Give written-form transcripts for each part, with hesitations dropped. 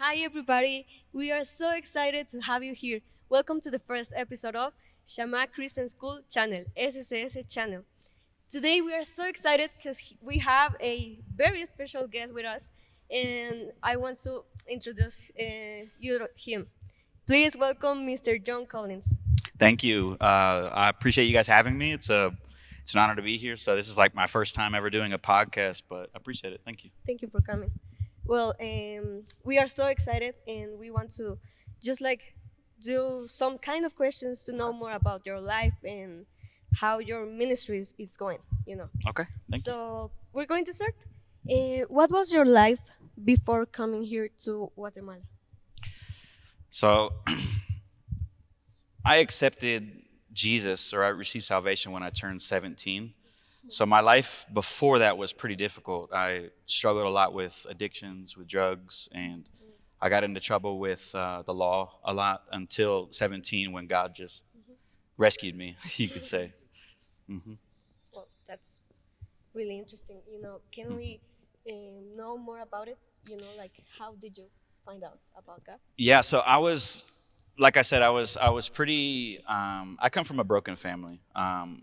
Hi, everybody. We are so excited to have you here. Welcome to the first episode of Shammah Christian School channel, SSS channel. Today, we are so excited because we have a very special guest with us, and I want to introduce him. Please welcome Mr. John Collins. Thank you. I appreciate you guys having me. It's an honor to be here. So this is like my first time ever doing a podcast, but I appreciate it. Thank you. Thank you for coming. Well, we are so excited, and we want to just like do some kind of questions to know more about your life and how your ministries is going. You know. Okay. Thank you. So we're going to start. What was your life before coming here to Guatemala? So I accepted Jesus, or I received salvation when I turned 17. So my life before that was pretty difficult. I struggled a lot with addictions, with drugs, and I got into trouble with the law a lot until 17 when God just rescued me, you could say. Hmm. Well, that's really interesting. You know, can we know more about it? You know, like how did you find out about God? Yeah, so like I said, I was pretty. I come from a broken family.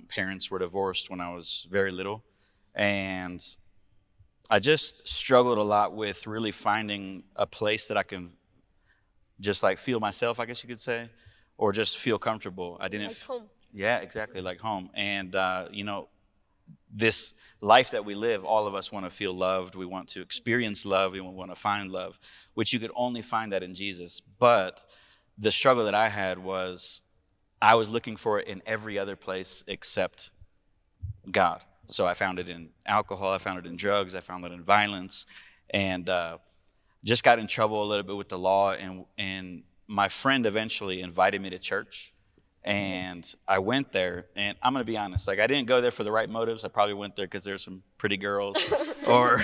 Parents were divorced when I was very little, and I just struggled a lot with really finding a place that I can just like feel myself, I guess you could say, or just feel comfortable. I didn't. Like home. Yeah, exactly, like home. And this life that we live, all of us want to feel loved. We want to experience love. We want to find love, which you could only find that in Jesus. But the struggle that I had was I was looking for it in every other place except God. So I found it in alcohol, I found it in drugs, I found it in violence, and just got in trouble a little bit with the law. And my friend eventually invited me to church, and I went there. And I'm going to be honest, like I didn't go there for the right motives. I probably went there because there's some pretty girls, or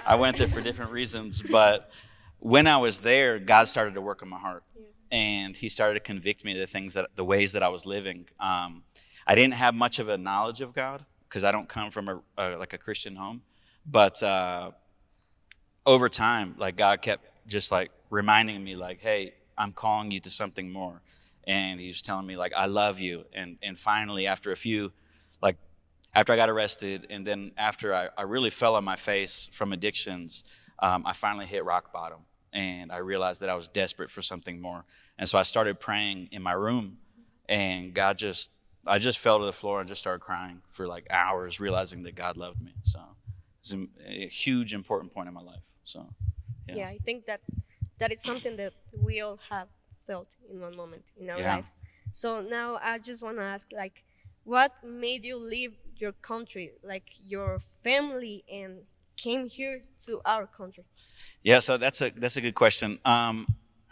I went there for different reasons. But when I was there, God started to work in my heart. And he started to convict me of the ways that I was living. I didn't have much of a knowledge of God because I don't come from a Christian home. But over time, like God kept just like reminding me, like, hey, I'm calling you to something more. And he was telling me, like, I love you. And finally, after after I got arrested, and then after I really fell on my face from addictions, I finally hit rock bottom. And I realized that I was desperate for something more. And so I started praying in my room, and I just fell to the floor and just started crying for like hours, realizing that God loved me. So it's a huge, important point in my life. So, Yeah, I think that it's something that we all have felt in one moment in our Yeah. lives. So now I just want to ask, like, what made you leave your country, like your family, and came here to our country? Yeah, so that's a good question.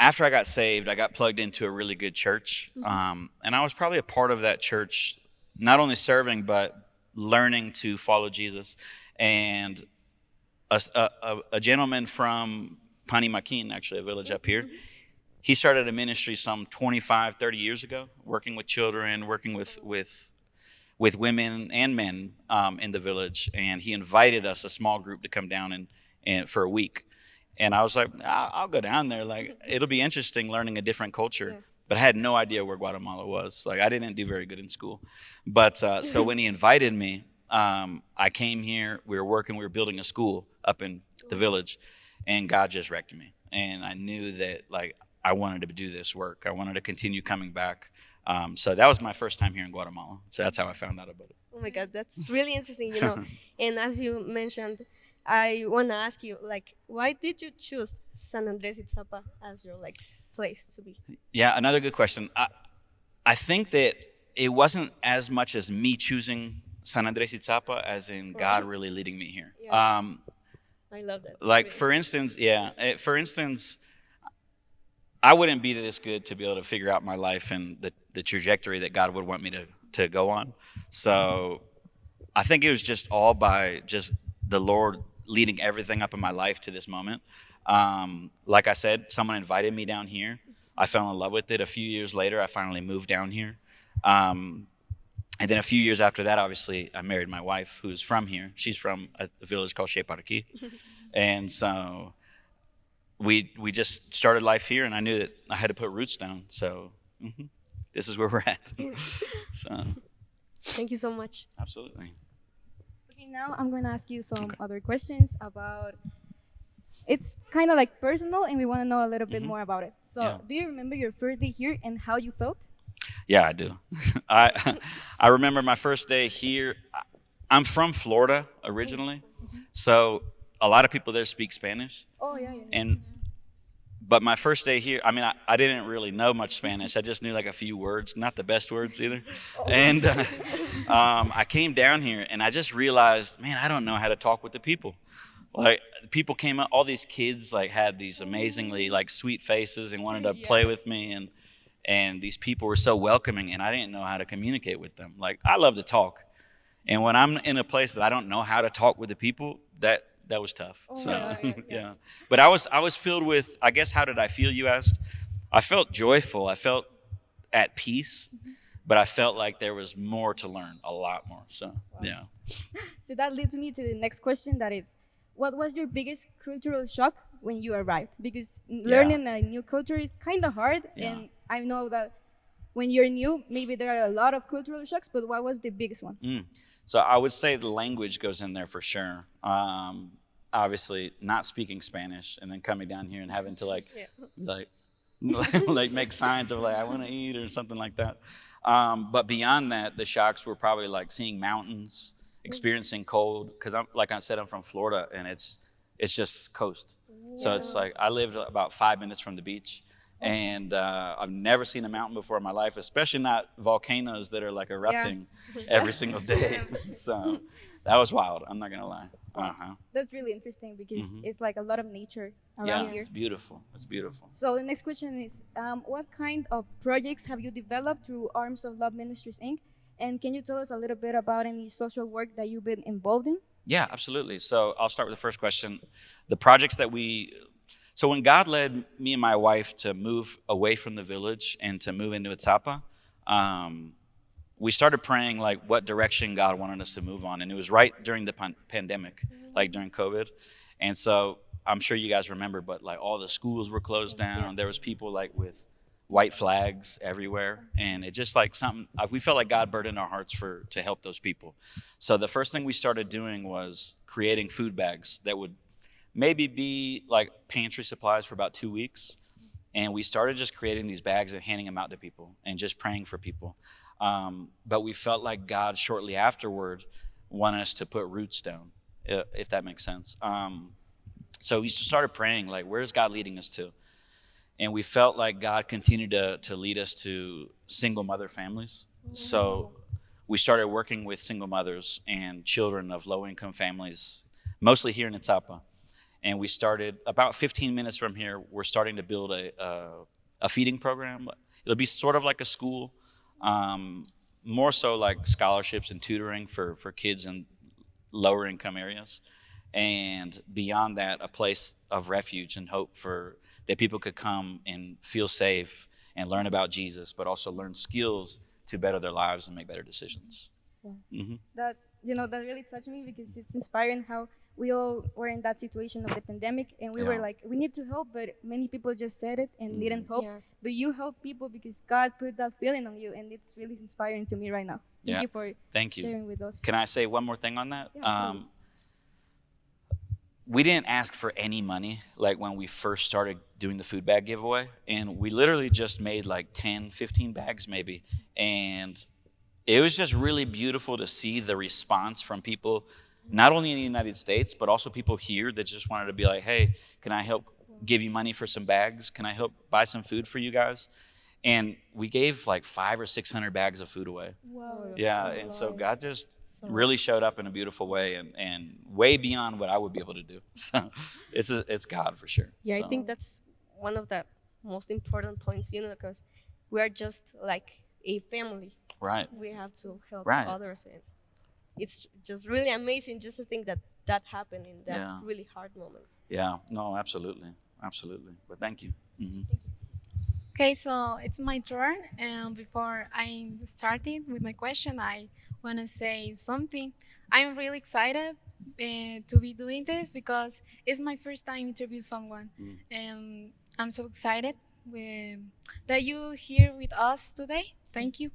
After I got saved, I got plugged into a really good church, and I was probably a part of that church, not only serving but learning to follow Jesus. And a gentleman from Panimakin, actually a village up here, he started a ministry some 25, 30 years ago, working with children, working with women and men in the village. And he invited us, a small group, to come down and for a week. And I was like, I'll go down there. Like, it'll be interesting learning a different culture. Yeah. But I had no idea where Guatemala was. Like, I didn't do very good in school. But so when he invited me, I came here. We were building a school up in the village, and God just wrecked me. And I knew that, like, I wanted to do this work. I wanted to continue coming back. So that was my first time here in Guatemala. So that's how I found out about it. Oh my God, that's really interesting, you know. And as you mentioned, I want to ask you, like, why did you choose San Andres Itzapa as your like place to be? Yeah, another good question. I think that it wasn't as much as me choosing San Andres Itzapa as in God really leading me here. Yeah. I love that. Like really. for instance, I wouldn't be this good to be able to figure out my life and the trajectory that God would want me to go on. So I think it was just all by just the Lord leading everything up in my life to this moment. Like I said, someone invited me down here. I fell in love with it. A few years later, I finally moved down here. And then a few years after that, obviously, I married my wife, who's from here. She's from a village called Shammah. And so we just started life here, and I knew that I had to put roots down. So this is where we're at. So Thank you so much. absolutely. Okay, now I'm going to ask you some other questions about. It's kind of like personal, and we want to know a little bit more about it. So, Yeah. do you remember your first day here and how you felt? Yeah, I do. I remember my first day here. I'm from Florida originally, so a lot of people there speak Spanish. Oh, yeah, yeah. But my first day here, I mean, I didn't really know much Spanish. I just knew like a few words, not the best words either. And I came down here and I just realized, man, I don't know how to talk with the people. Like people came up, all these kids like had these amazingly like sweet faces and wanted to play with me, and these people were so welcoming, and I didn't know how to communicate with them. Like I love to talk, and when I'm in a place that I don't know how to talk with the people, that was tough. So yeah. But I was filled with, I guess, how did I feel, you asked? I felt joyful. I felt at peace, but I felt like there was more to learn, a lot more. So yeah. So that leads me to the next question. That is, what was your biggest cultural shock when you arrived? Because learning a new culture is kind of hard, and I know that when you're new, maybe there are a lot of cultural shocks. But what was the biggest one? So I would say the language goes in there for sure. Obviously, not speaking Spanish and then coming down here and having to like make signs of like I want to eat or something like that. But beyond that, the shocks were probably like seeing mountains, experiencing cold. Because like I said, I'm from Florida, and it's just coast. So it's like I lived about 5 minutes from the beach. And I've never seen a mountain before in my life, especially not volcanoes that are like erupting every single day. So that was wild. I'm not going to lie. That's really interesting because it's like a lot of nature around here. It's beautiful. It's beautiful. So the next question is, what kind of projects have you developed through Arms of Love Ministries, Inc.? And can you tell us a little bit about any social work that you've been involved in? Yeah, absolutely. So I'll start with the first question. The projects that so when God led me and my wife to move away from the village and to move into Itzapa, we started praying like what direction God wanted us to move on. And it was right during the pandemic, like during COVID. And so I'm sure you guys remember, but like all the schools were closed down. There was people like with white flags everywhere. And it just like something, we felt like God burdened our hearts to help those people. So the first thing we started doing was creating food bags that would maybe be like pantry supplies for about 2 weeks. And we started just creating these bags and handing them out to people and just praying for people. But we felt like God shortly afterward wanted us to put roots down, if that makes sense. So we started praying, like, where's God leading us to? And we felt like God continued to lead us to single mother families. So we started working with single mothers and children of low-income families, mostly here in Itzapa. And we started about 15 minutes from here. We're starting to build a feeding program. It'll be sort of like a school, more so like scholarships and tutoring for kids in lower income areas. And beyond that, a place of refuge and hope that people could come and feel safe and learn about Jesus, but also learn skills to better their lives and make better decisions. That really touched me because it's inspiring how we all were in that situation of the pandemic, and we were like, we need to help, but many people just said it and didn't help. But you help people because God put that feeling on you, and it's really inspiring to me right now. Thank you for sharing with us. Can I say one more thing on that? Yeah, we didn't ask for any money like when we first started doing the food bag giveaway, and we literally just made like 10, 15 bags maybe, and it was just really beautiful to see the response from people, not only in the United States, but also people here that just wanted to be like, hey, can I help give you money for some bags? Can I help buy some food for you guys? And we gave like 500 or 600 bags of food away. Wow. Yeah, so God just really showed up in a beautiful way and way beyond what I would be able to do. So it's God for sure. Yeah, so. I think that's one of the most important points, because we are just like a family. Right. We have to help Right. others, and it's just really amazing just to think that happened in that really hard moment. Yeah, no, absolutely. But thank you. Okay, so it's my turn. And before I started with my question, I want to say something. I'm really excited to be doing this because it's my first time interview someone, and I'm so excited with, that you here with us today. Thank you.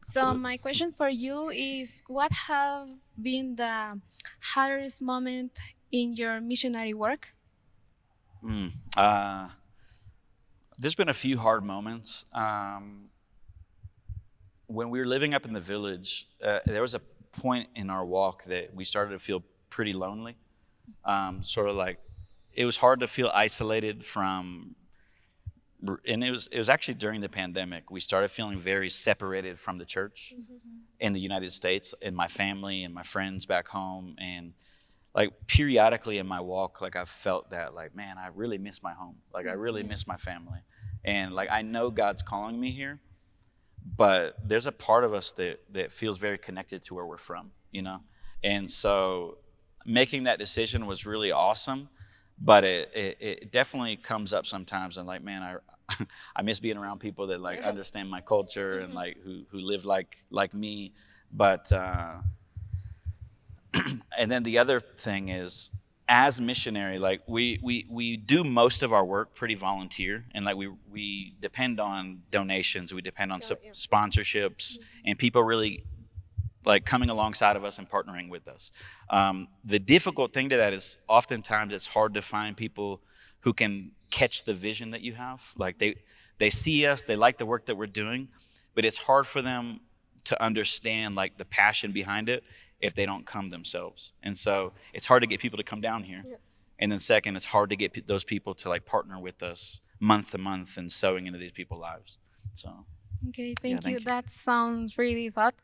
So Absolutely. my question for you is, what have been the hardest moment in your missionary work? Mm. Uh, there's been a few hard moments. When we were living up in the village, there was a point in our walk that we started to feel pretty lonely. Sort of like it was hard to feel isolated from, and it was actually during the pandemic. We started feeling very separated from the church in the United States, and my family and my friends back home, and like periodically in my walk, like I felt that, like, man, I really miss my home. Like I really miss my family, and like I know God's calling me here, but there's a part of us that feels very connected to where we're from, you know? And so making that decision was really awesome, but it definitely comes up sometimes, and like, man, I miss being around people that like understand my culture and like who live like me. But and then the other thing is, as missionary, like we do most of our work pretty volunteer, and like we depend on donations, we depend on sponsorships, and people really like coming alongside of us and partnering with us. The difficult thing to that is oftentimes it's hard to find people who can catch the vision that you have. Like they see us, they like the work that we're doing, but it's hard for them to understand like the passion behind it if they don't come themselves. And so it's hard to get people to come down here. Yeah. And then second, it's hard to get those people to like partner with us month to month and sowing into these people's lives. So Okay, thank you. That sounds really thought.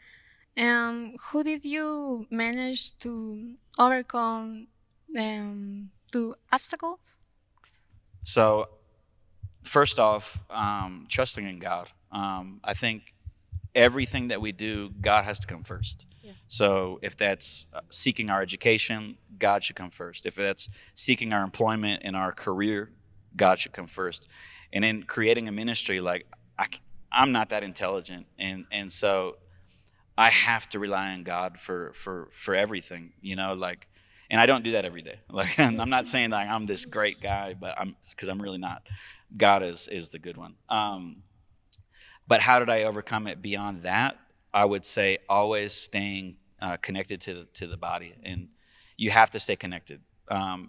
Who did you manage to overcome the obstacles? So first off, trusting in God. I think everything that we do, God has to come first. Yeah. So if that's seeking our education, God should come first. If that's seeking our employment in our career, God should come first. And in creating a ministry, like I'm not that intelligent, and so I have to rely on God for everything, you know, like, and I don't do that every day. Like, I'm not saying like I'm this great guy, but because I'm really not. God is the good one. But how did I overcome it beyond that? I would say always staying connected to the body, and you have to stay connected,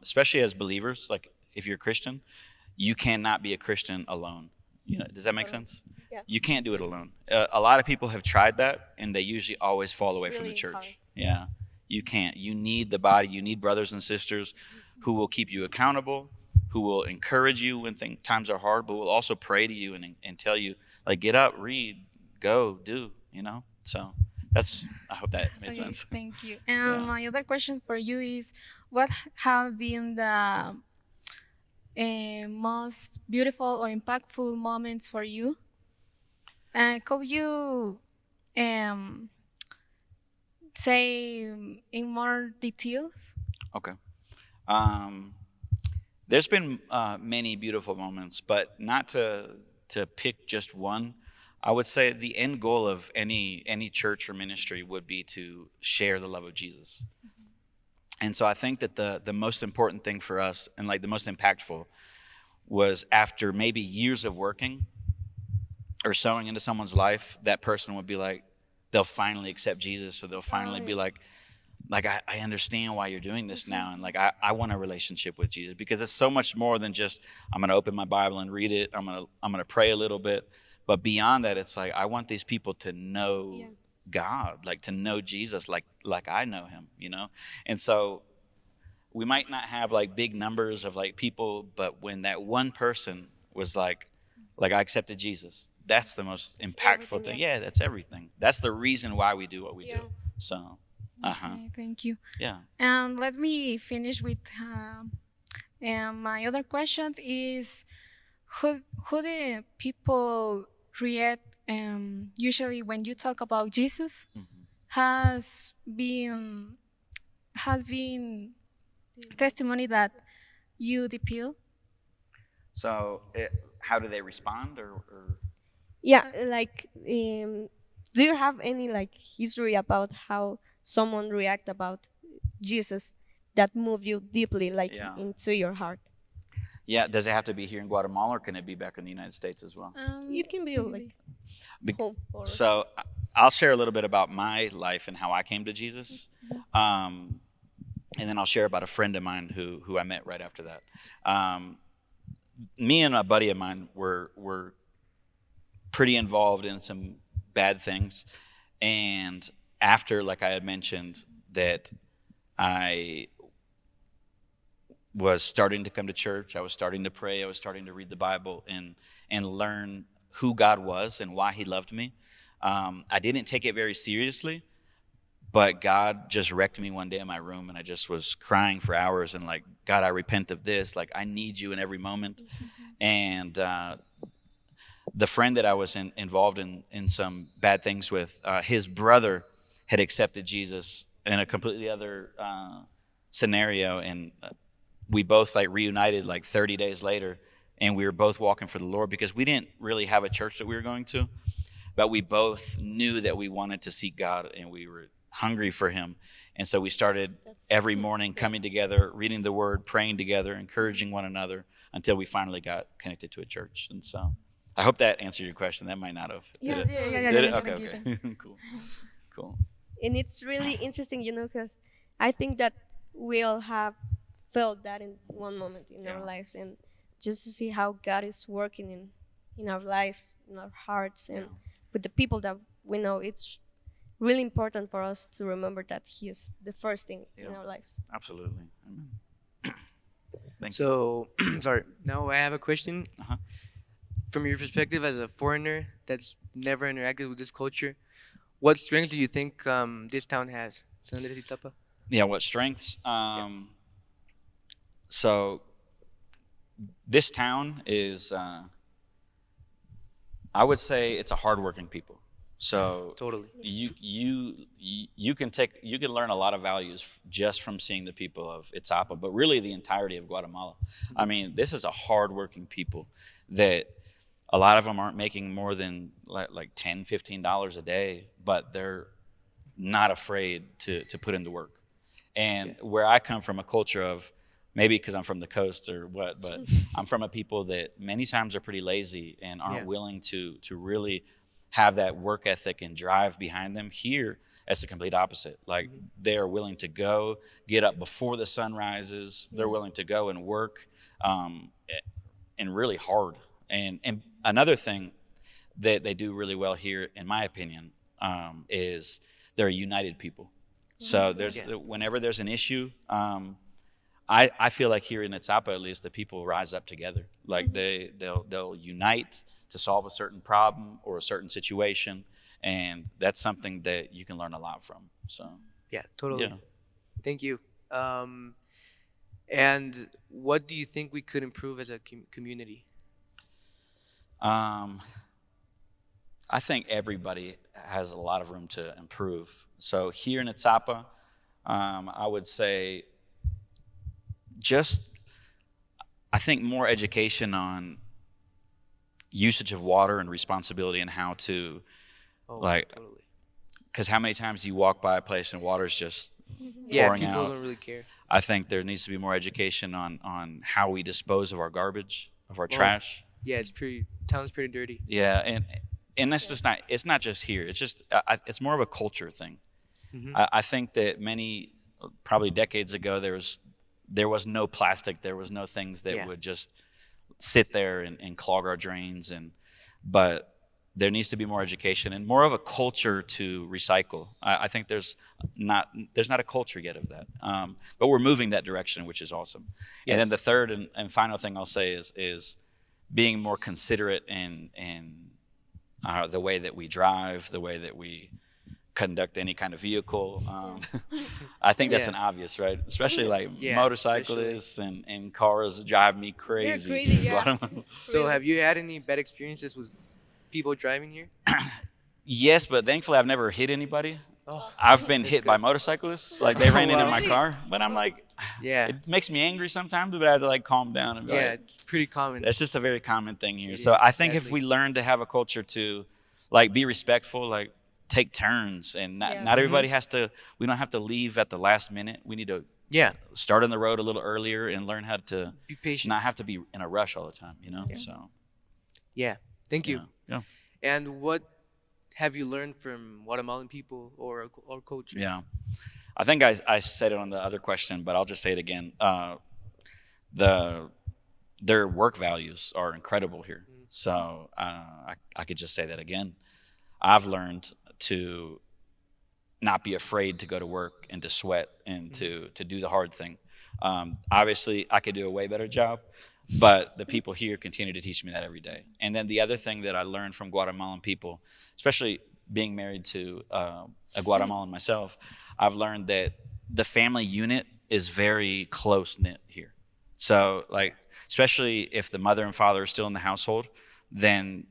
especially as believers. Like if you're a Christian, you cannot be a Christian alone. You know, does that make sense? Yeah. You can't do it alone. A lot of people have tried that, and they usually always fall away from the church. Hard. Yeah, you can't. You need the body. You need brothers and sisters who will keep you accountable, who will encourage you when times are hard, but will also pray to you and tell you, like, get up, read, go, do, you know? So I hope that made sense. Thank you. And my other question for you is, what have been the most beautiful or impactful moments for you? Could you say in more details? Okay. There's been many beautiful moments, but not to pick just one. I would say the end goal of any church or ministry would be to share the love of Jesus. Mm-hmm. And so I think that the most important thing for us, and like the most impactful, was after maybe years of working or sowing into someone's life, that person would be like, they'll finally accept Jesus, or they'll finally be like I understand why you're doing this now, and like I want a relationship with Jesus, because it's so much more than just I'm going to open my Bible and read it. I'm going to pray a little bit, but beyond that, it's like I want these people to know God, like to know Jesus, like I know Him, you know. And so we might not have like big numbers of like people, but when that one person was like I accepted Jesus, that's the most impactful thing. Yeah, that's everything. That's the reason why we do what we do. So. Okay, thank you. Yeah. And let me finish with my other question is, who the people react usually when you talk about Jesus? Mm-hmm. has been testimony that you appeal? So, how do they respond, or? Yeah, like, do you have any like history about how someone react about Jesus that moved you deeply, like Yeah. into your heart? Yeah, does it have to be here in Guatemala, or can it be back in the United States as well? It can be like home or So I'll share a little bit about my life and how I came to Jesus, and then I'll share about a friend of mine who I met right after that. Me and a buddy of mine were pretty involved in some bad things, and after, like I had mentioned, that I was starting to come to church, I was starting to pray, I was starting to read the Bible and learn who God was and why He loved me. I didn't take it very seriously, but God just wrecked me one day in my room, and I just was crying for hours and like, God, I repent of this. Like, I need you in every moment. And the friend that I was involved in some bad things with, his brother had accepted Jesus in a completely other scenario, and we both like reunited like 30 days later, and we were both walking for the Lord because we didn't really have a church that we were going to, but we both knew that we wanted to seek God and we were hungry for Him. And so we started every morning coming together, reading the Word, praying together, encouraging one another until we finally got connected to a church. And so I hope that answered your question. That might not have. Yeah, Did it? yeah, Did it? yeah, Okay, thank okay. Cool. and it's really interesting, because I think that we all have felt that in one moment in our lives, and just to see how God is working in our lives, in our hearts, and with the people that we know, it's really important for us to remember that He is the first thing in our lives. Absolutely. Amen. Thank you. So, sorry. Now I have a question. Uh-huh. From your perspective as a foreigner that's never interacted with this culture, what strength do you think this town has? San Andres Itzapa? Yeah, what strengths? So this town is, I would say it's a hardworking people. So Totally. you can learn a lot of values just from seeing the people of Itzapa, but really the entirety of Guatemala. I mean, this is a hardworking people that a lot of them aren't making more than like $10, $15 a day, but they're not afraid to put in the work. And where I come from, a culture of, maybe because I'm from the coast or what, but I'm from a people that many times are pretty lazy and aren't willing to really have that work ethic and drive behind them. Here, it's the complete opposite. Like, they're willing to go, get up before the sun rises. They're willing to go and work, and really hard. And another thing that they do really well here, in my opinion, is they're a united people. So whenever there's an issue, I feel like here in Itzapa, at least, the people rise up together. Like they'll unite to solve a certain problem or a certain situation, and that's something that you can learn a lot from. So Yeah, totally. yeah. Thank you. And what do you think we could improve as a community? I think everybody has a lot of room to improve. So here in Itzapa, I would say I think more education on usage of water and responsibility and how to, Totally. because how many times do you walk by a place and water's just Yeah, pouring people out? don't really care. I think there needs to be more education on how we dispose of our garbage, of our trash. Yeah, town's pretty dirty. Yeah, and that's just not. It's not just here. It's just it's more of a culture thing. Mhm. I think that probably decades ago, there was no plastic. There was no things that would just sit there and clog our drains. But there needs to be more education and more of a culture to recycle. I think there's not a culture yet of that. But we're moving that direction, which is awesome. Yes. And then the third and final thing I'll say is being more considerate in the way that we drive, the way that we conduct any kind of vehicle. I think that's an obvious, right? Especially like motorcyclists and cars drive me crazy. They're crazy, yeah. So have you had any bad experiences with people driving here? Yes, but thankfully I've never hit anybody. Oh, I've been that's hit by good. motorcyclists. Like they ran into Wow. my car, but I'm like, Yeah. it makes me angry sometimes, but I have to like calm down and be Yeah, like, it's pretty common. that's just a very common thing here. It So is, I think if sadly. we learn to have a culture to like be respectful, like take turns, and not everybody has to. We don't have to leave at the last minute. We need to Yeah, start on the road a little earlier and learn how to be patient. not have to be in a rush all the time. You know. So Yeah, thank you. yeah. And what have you learned from Guatemalan people or culture? Yeah. I think I said it on the other question, but I'll just say it again. Their work values are incredible here. So I could just say that again. I've learned to not be afraid to go to work and to sweat and to do the hard thing. Obviously, I could do a way better job, but the people here continue to teach me that every day. And then the other thing that I learned from Guatemalan people, especially being married to a Guatemalan myself, I've learned that the family unit is very close knit here. So, like, especially if the mother and father are still in the household, then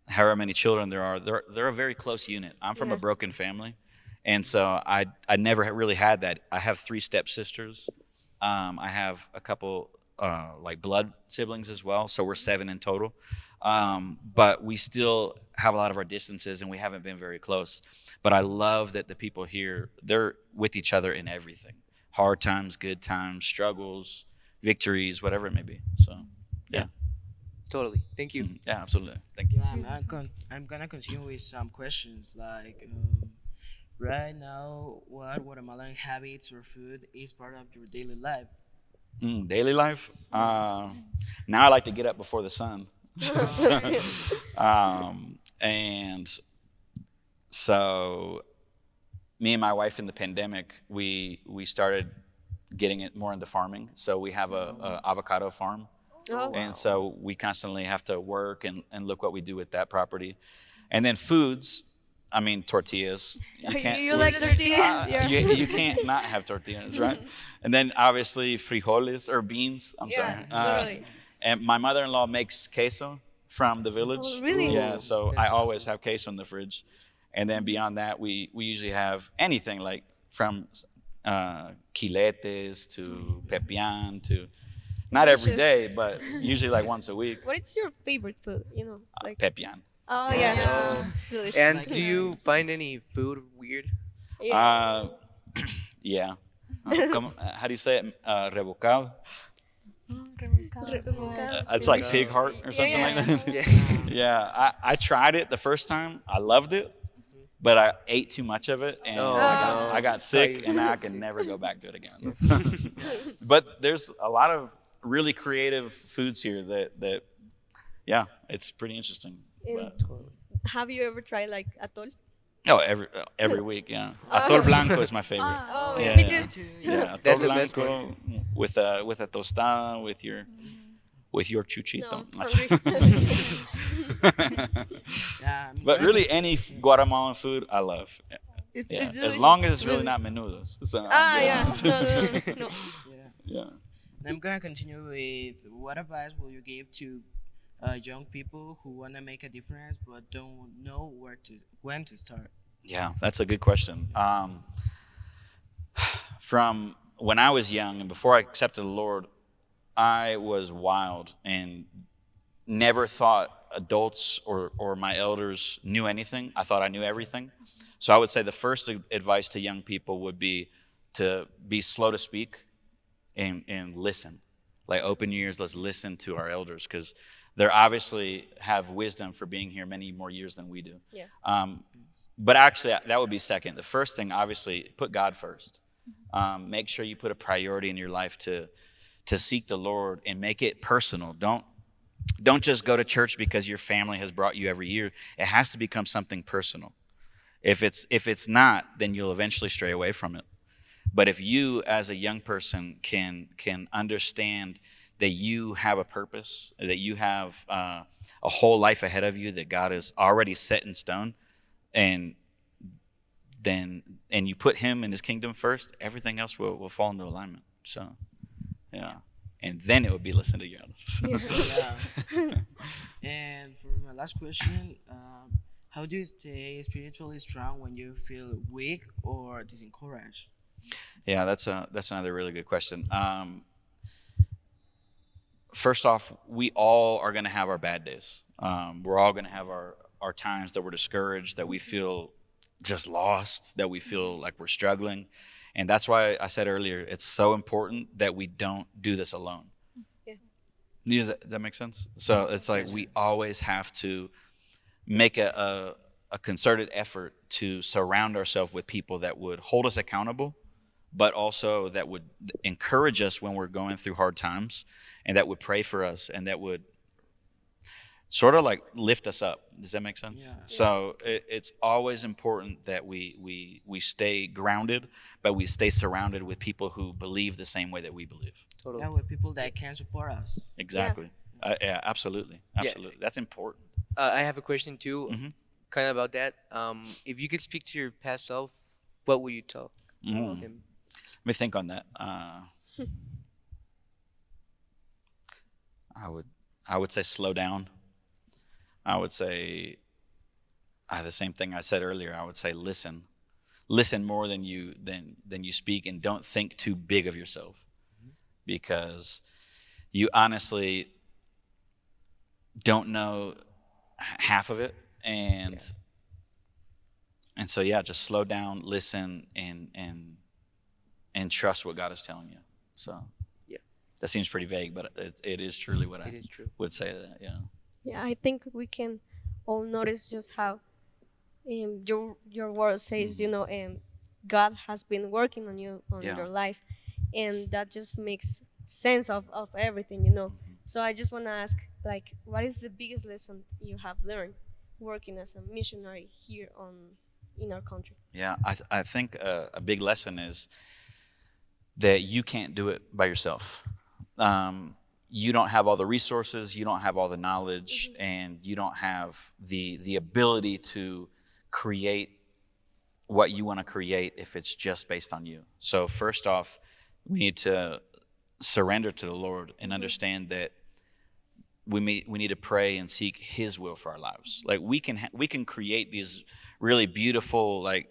however many children there are, they're a very close unit. I'm from a broken family, and so I never really had that. I have 3 stepsisters. I have a couple like blood siblings as well, so we're 7 in total. But we still have a lot of our distances, and we haven't been very close. But I love that the people here, they're with each other in everything. Hard times, good times, struggles, victories, whatever it may be. So, yeah. Totally. Thank you. Yeah, absolutely. Thank you. Yeah, I'm gonna continue with some questions like right now, what Guatemalan habits or food is part of your daily life? Daily life. Now I like to get up before the sun. And so me and my wife in the pandemic, we started getting it more into farming. So we have a avocado farm. Oh. And so we constantly have to work and look what we do with that property. And then foods, I mean, tortillas. You like tortillas? Yeah. You can't not have tortillas, right? And then obviously frijoles or beans. I'm sorry. Totally. And my mother-in-law makes queso from the village. Oh, really? Yeah, so I always have queso in the fridge. And then beyond that, we usually have anything like from quiletes to pepián to, not every delicious. day, but usually like once a week. What is your favorite food? You know, like Pepián. oh yeah, Yeah. delicious. And Like do you find any food weird? Yeah. Yeah. How do you say it? Revocado. It's like pig heart or something yeah. like that. Yeah. Yeah, I tried it the first time. I loved it, but I ate too much of it, and Oh, I got sick, Sorry. and now I can never go back to it again. But there's a lot of really creative foods here that yeah, it's pretty interesting. And But, have you ever tried like atol? oh, every week, yeah. Atol blanco is my favorite. Oh, Yeah, me yeah. too. Yeah, That's atol the best blanco with a tostada with your chuchito. No, hungry. Yeah, But really, any Guatemalan food I love. It's, Yeah, it's as long as delicious, it's really not menudos. So, yeah. No. yeah. Yeah. I'm gonna continue with what advice will you give to young people who wanna make a difference but don't know when to start? Yeah, that's a good question. From when I was young and before I accepted the Lord, I was wild and never thought adults or my elders knew anything. I thought I knew everything. So I would say the first advice to young people would be to be slow to speak and listen. Like open your ears, let's listen to our elders because they obviously have wisdom for being here many more years than we do. Yeah. But actually, that would be second. The first thing, obviously, put God first. Make sure you put a priority in your life to seek the Lord and make it personal. Don't just go to church because your family has brought you every year. It has to become something personal. If it's not, then you'll eventually stray away from it. But if you, as a young person, can understand that you have a purpose, that you have a whole life ahead of you that God has already set in stone, and you put Him and His kingdom first, everything else will fall into alignment. So, yeah, and then it would be listen to your elders. Yeah. And for my last question, How do you stay spiritually strong when you feel weak or disencouraged? Yeah, that's another really good question. First off, we all are going to have our bad days. We're all going to have our times that we're discouraged, that we feel just lost, that we feel like we're struggling. And that's why I said earlier, it's so important that we don't do this alone. Does that make sense? So it's like we always have to make a concerted effort to surround ourselves with people that would hold us accountable, but also that would encourage us when we're going through hard times, and that would pray for us, and that would sort of like lift us up. Does that make sense? Yeah. So it's always important that we stay grounded, but we stay surrounded with people who believe the same way that we believe. Totally. Yeah, with people that can support us. Exactly. Yeah, absolutely. Absolutely. That's important. I have a question too, Mhm. kind of about that. If you could speak to your past self, what would you tell Mm. him? Let me think on that. I would say slow down. I would say the same thing I said earlier. I would say listen more than you speak, and don't think too big of yourself, because you honestly don't know half of it, and so yeah, just slow down, listen, and trust what God is telling you. So Yeah. that seems pretty vague, but it is truly what It I is true. would say to that. Yeah. Yeah, I think we can all notice just how your word says, God has been working on you, on Yeah. your life, and that just makes sense of everything, So I just want to ask, like, what is the biggest lesson you have learned working as a missionary here in our country? Yeah, I think a big lesson is that you can't do it by yourself. You don't have all the resources, you don't have all the knowledge, and you don't have the ability to create what you want to create if it's just based on you. So first off, we need to surrender to the Lord and understand that we need to pray and seek His will for our lives. Like we can create these really beautiful like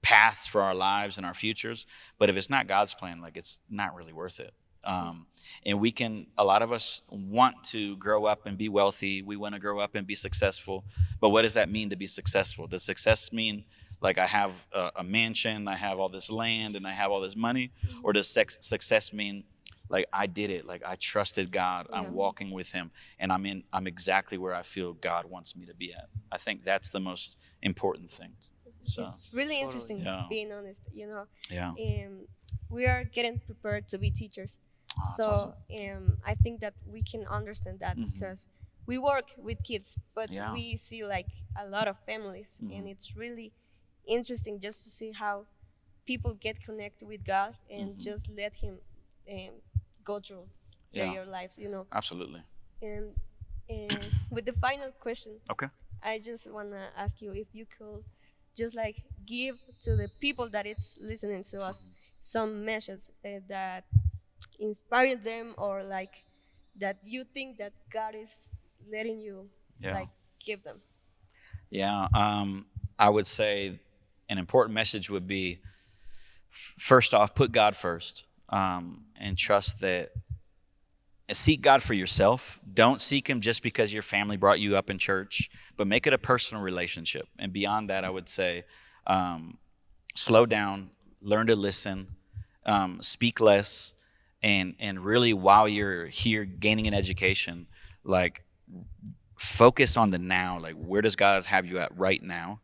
paths for our lives and our futures, but if it's not God's plan, like it's not really worth it. And a lot of us want to grow up and be wealthy. We want to grow up and be successful. But what does that mean to be successful? Does success mean like I have a mansion, I have all this land, and I have all this money? Or does success mean like I did it, like I trusted God, I'm walking with Him, and I'm exactly where I feel God wants me to be at? I think that's the most important thing. So It's really interesting, Yeah. being honest, yeah. We are getting prepared to be teachers. That's So awesome. I think that we can understand that because we work with kids, but Yeah. we see like a lot of families, and it's really interesting just to see how people get connected with God and just let Him go through Yeah. their lives, Absolutely. And with the final question, Okay. I just want to ask you if you could just like give to the people that it's listening to us some message that inspired them, or like that you think that God is letting you Yeah. like give them. Yeah. I would say an important message would be first off, put God first, and trust that. Seek God for yourself. Don't seek Him just because your family brought you up in church, but make it a personal relationship. And beyond that, I would say slow down, learn to listen, speak less, and really while you're here gaining an education, like focus on the now. Like where does God have you at right now?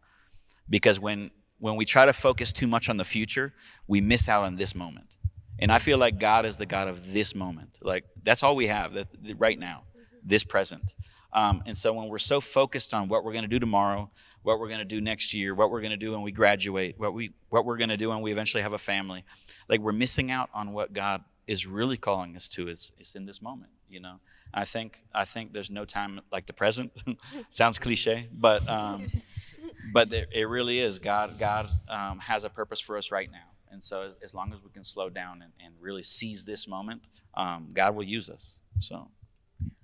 Because when we try to focus too much on the future, we miss out on this moment. And I feel like God is the God of this moment. Like that's all we have right now, this present. And so when we're so focused on what we're going to do tomorrow, what we're going to do next year, what we're going to do when we graduate, what we're going to do when we eventually have a family, like we're missing out on what God is really calling us to. Is in this moment, I think there's no time like the present. Sounds cliche, but it really is. God has a purpose for us right now. And so as long as we can slow down and really seize this moment, God will use us. So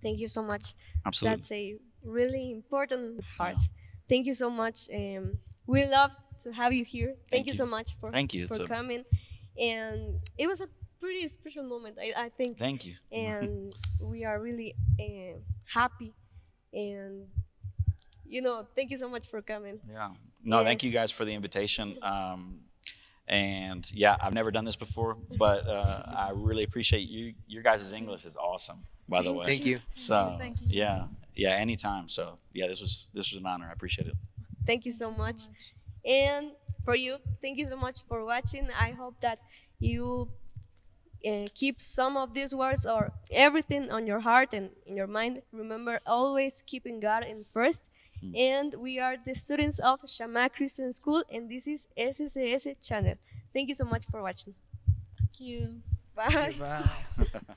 Thank you so much. absolutely. That's a really important part. thank you so much. We love to have you here. Thank you you. so much for Thank you. for coming. And it was a pretty special moment, I think. Thank you. And we are really happy. And thank you so much for coming. Yeah. No, Yeah. thank you guys for the invitation. And yeah, I've never done this before, but I really appreciate you. Your guys' English is awesome, by the way. Thank you. So Thank you. yeah, anytime. So yeah, this was an honor. I appreciate it. Thank you so much. And for you, thank you so much for watching. I hope that you keep some of these words or everything on your heart and in your mind. Remember, always keeping God in first. And we are the students of Shammah Christian School, and this is SSS channel. Thank you so much for watching. Thank you. Bye. Bye.